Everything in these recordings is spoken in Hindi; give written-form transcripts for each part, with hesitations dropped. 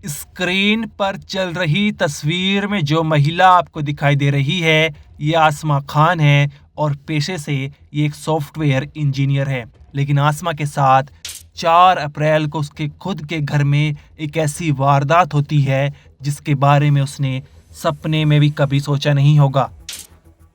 स्क्रीन पर चल रही तस्वीर में जो महिला आपको दिखाई दे रही है, ये आसमा खान है और पेशे से ये एक सॉफ्टवेयर इंजीनियर है। लेकिन आसमा के साथ 4 अप्रैल को उसके खुद के घर में एक ऐसी वारदात होती है जिसके बारे में उसने सपने में भी कभी सोचा नहीं होगा।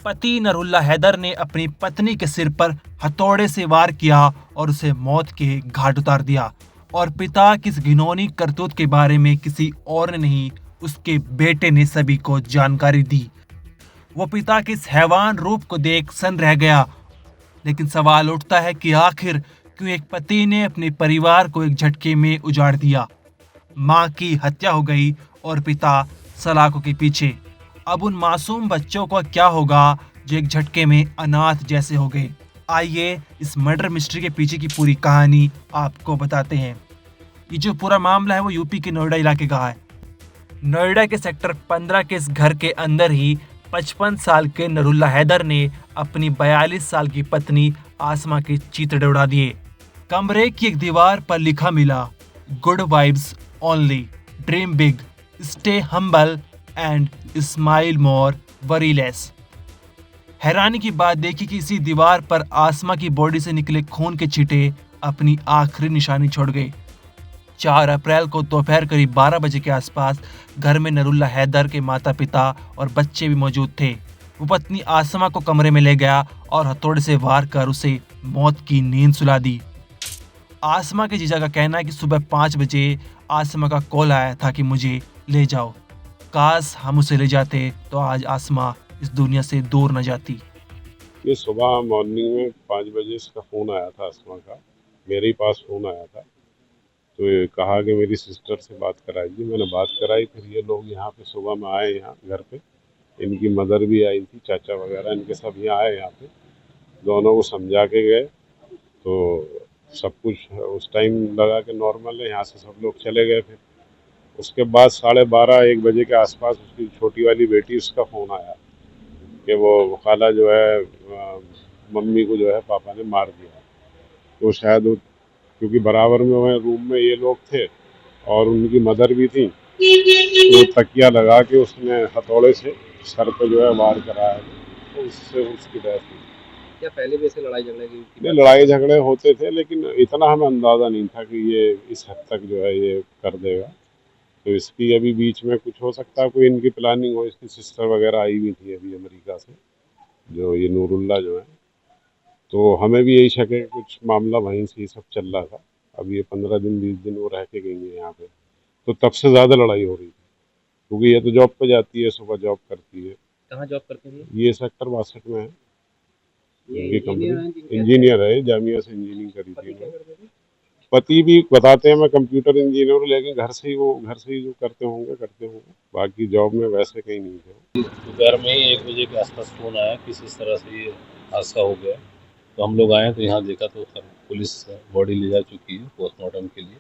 पति नरुल्ला हैदर ने अपनी पत्नी के सिर पर हथौड़े से वार किया और उसे मौत के घाट उतार दिया। और पिता की इस घिनौनी करतूत के बारे में किसी और ने नहीं, उसके बेटे ने सभी को जानकारी दी। वो पिता के इस हैवान रूप को देख सन रह गया। लेकिन सवाल उठता है कि आखिर क्यों एक पति ने अपने परिवार को एक झटके में उजाड़ दिया। माँ की हत्या हो गई और पिता सलाखों के पीछे। अब उन मासूम बच्चों का क्या होगा जो एक झटके में अनाथ जैसे हो गए। आइए इस मर्डर मिस्ट्री के पीछे की पूरी कहानी आपको बताते हैं। ये जो पूरा मामला है वो यूपी के नोएडा इलाके का है। नोएडा के सेक्टर 15 के इस घर के अंदर ही 55 साल के नरुल्ला हैदर ने अपनी 42 साल की पत्नी आसमा के चितड़े उड़ा दिए। कमरे की एक दीवार पर लिखा मिला, good vibes only, dream big, stay humble and smile more, worry less. हैरानी की बात देखी कि इसी दीवार पर आसमा की बॉडी से निकले खून के छींटे अपनी आखिरी निशानी छोड़ गए। 4 अप्रैल को दोपहर करीब 12 बजे के आसपास घर में नरुल्ला हैदर के माता पिता और बच्चे भी मौजूद थे। वो पत्नी आसमा को कमरे में ले गया और हथौड़े से वार कर उसे मौत की नींद सुला दी। आसमा के जीजा का कहना है कि सुबह 5 बजे आसमा का कॉल आया था कि मुझे ले जाओ। काश हम उसे ले जाते तो आज आसमा इस दुनिया से दूर न जाती। ये सुबह मॉर्निंग में 5 बजे इसका फ़ोन आया था आसमा का, मेरे ही पास फ़ोन आया था। तो ये कहा कि मेरी सिस्टर से बात कराइए। मैंने बात कराई, फिर ये लोग यहाँ पे सुबह में आए यहाँ घर पे। इनकी मदर भी आई थी, चाचा वगैरह इनके सब यहाँ आए यहाँ पे। दोनों को समझा के गए तो सब कुछ उस टाइम लगा कि नॉर्मल है, यहाँ से सब लोग चले गए। फिर उसके बाद 12:30-1 बजे के आसपास उसकी छोटी वाली बेटी, उसका फ़ोन आया कि वो खाला जो है मम्मी को जो है पापा ने मार दिया। तो शायद क्योंकि बराबर में वह रूम में ये लोग थे और उनकी मदर भी थी, तो तकिया लगा के उसने हथौड़े से सर पे जो है वार कराया, तो उससे उसकी डेथ हुई। क्या पहले भी ऐसे लड़ाई झगड़े की लड़ाई झगड़े होते थे, लेकिन इतना हमें अंदाज़ा नहीं था कि ये इस हद तक जो है ये कर देगा। तो इसकी अभी बीच में कुछ हो सकता है, कोई इनकी प्लानिंग हो। इसकी सिस्टर वगैरह आई हुई थी अभी अमेरिका से, जो ये नूरुल्ला जो है। तो हमें भी यही शक है कि कुछ मामला वहीं से ही सब चल रहा था। अब ये 15 दिन 20 दिन वो रह के गई है यहाँ पे, तो तब से ज़्यादा लड़ाई हो रही थी। क्योंकि ये तो जॉब पे जाती है, सुबह जॉब करती है। कहाँ जॉब करते हैं ये सेक्टर 62 में है ये इनकी कंपनी। इंजीनियर इंजीनियर है, जामिया से इंजीनियरिंग करी पति थी क्या इन्होंने। करते थे? पति भी बताते हैं मैं कंप्यूटर इंजीनियर हूँ, लेकिन घर से ही जो करते होंगे। बाकी जॉब में वैसे कहीं नहीं थे। दोपहर में ही 1 बजे के आसपास फ़ोन आया किसी तरह से ये हादसा हो गया। तो हम लोग आए तो यहाँ देखा तो पुलिस बॉडी ले जा चुकी है पोस्टमार्टम के लिए।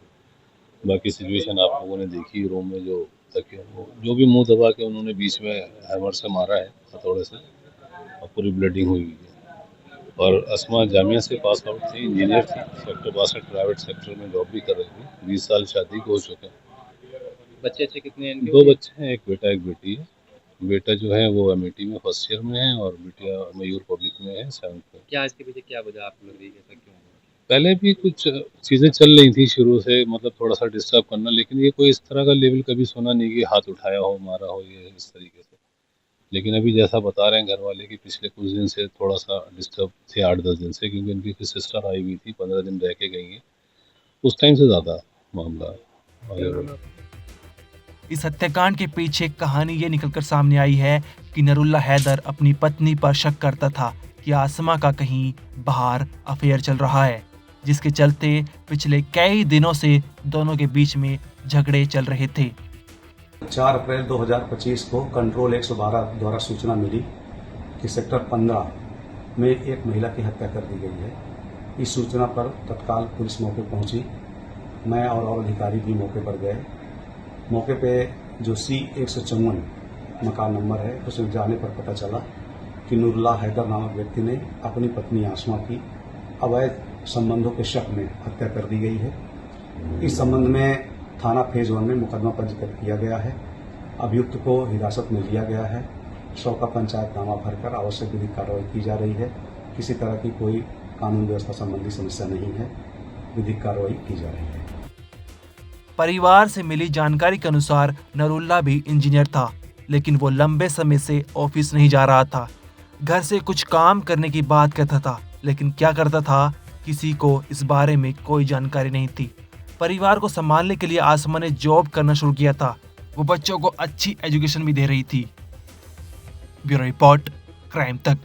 बाकी सिचुएशन आप लोगों ने देखी, रूम में जो भी मुंह दबा के उन्होंने बीच में हैमर से मारा है हथौड़े से, और पूरी ब्लीडिंग हुई है। और अस्मा जामिया से पास आउट थी, इंजीनियर थी, सेक्टर 62 प्राइवेट सेक्टर में जॉब भी कर रही थी। 20 साल शादी को हो चुके हैं। बच्चे अच्छे कितने हैं? 2 बच्चे हैं, एक बेटा एक बेटी है। बेटा जो है वो अमेठी में फर्स्ट ईयर में है और बेटिया मयूर पब्लिक में है 7th में। क्या इसके पीछे क्या वजह आपको लग रही है, ऐसा क्यों हुआ? पहले भी कुछ चीज़ें चल रही थी शुरू से, मतलब थोड़ा सा डिस्टर्ब करना, लेकिन ये कोई इस तरह का लेवल कभी सुना नहीं कि हाथ उठाया हो, मारा हो, ये इस तरीके से। लेकिन अभी जैसा बता रहे हैं घर वाले कि पिछले कुछ दिन से थोड़ा सा डिस्टर्ब थे, 8-10 दिन से, क्योंकि उनकी सिस्टर आई हुई थी, 15 दिन रह के गई हैं। उस टाइम से ज़्यादा मामला आगे बढ़ा। इस हत्याकांड के पीछे कहानी ये निकलकर सामने आई है कि नरुल्ला हैदर अपनी पत्नी पर शक करता था कि आसमा का कहीं बाहर अफेयर चल रहा है, जिसके चलते पिछले कई दिनों से दोनों के बीच में झगड़े चल रहे थे। 4 अप्रैल 2025 को कंट्रोल 112 द्वारा सूचना मिली कि सेक्टर 15 में एक महिला की हत्या कर दी गई है। इस सूचना पर तत्काल पुलिस मौके पहुंची। मैं और अधिकारी भी मौके पर गए। मौके पे जो C-154 मकान नंबर है, उसमें जाने पर पता चला कि नूरुल्ला हैदर नामक व्यक्ति ने अपनी पत्नी आसमा की अवैध संबंधों के शक में हत्या कर दी गई है। इस संबंध में थाना फेज 1 में मुकदमा पंजीकृत किया गया है। अभियुक्त को हिरासत में लिया गया है। 100 का पंचायतनामा भरकर आवश्यक विधिक कार्रवाई की जा रही है। किसी तरह की कोई कानून व्यवस्था संबंधी समस्या नहीं है। विधिक कार्रवाई की जा रही है। परिवार से मिली जानकारी के अनुसार नरुल्ला भी इंजीनियर था, लेकिन वो लंबे समय से ऑफिस नहीं जा रहा था। घर से कुछ काम करने की बात करता था, लेकिन क्या करता था किसी को इस बारे में कोई जानकारी नहीं थी। परिवार को संभालने के लिए आसमा ने जॉब करना शुरू किया था। वो बच्चों को अच्छी एजुकेशन भी दे रही थी। ब्यूरो रिपोर्ट, क्राइम तक।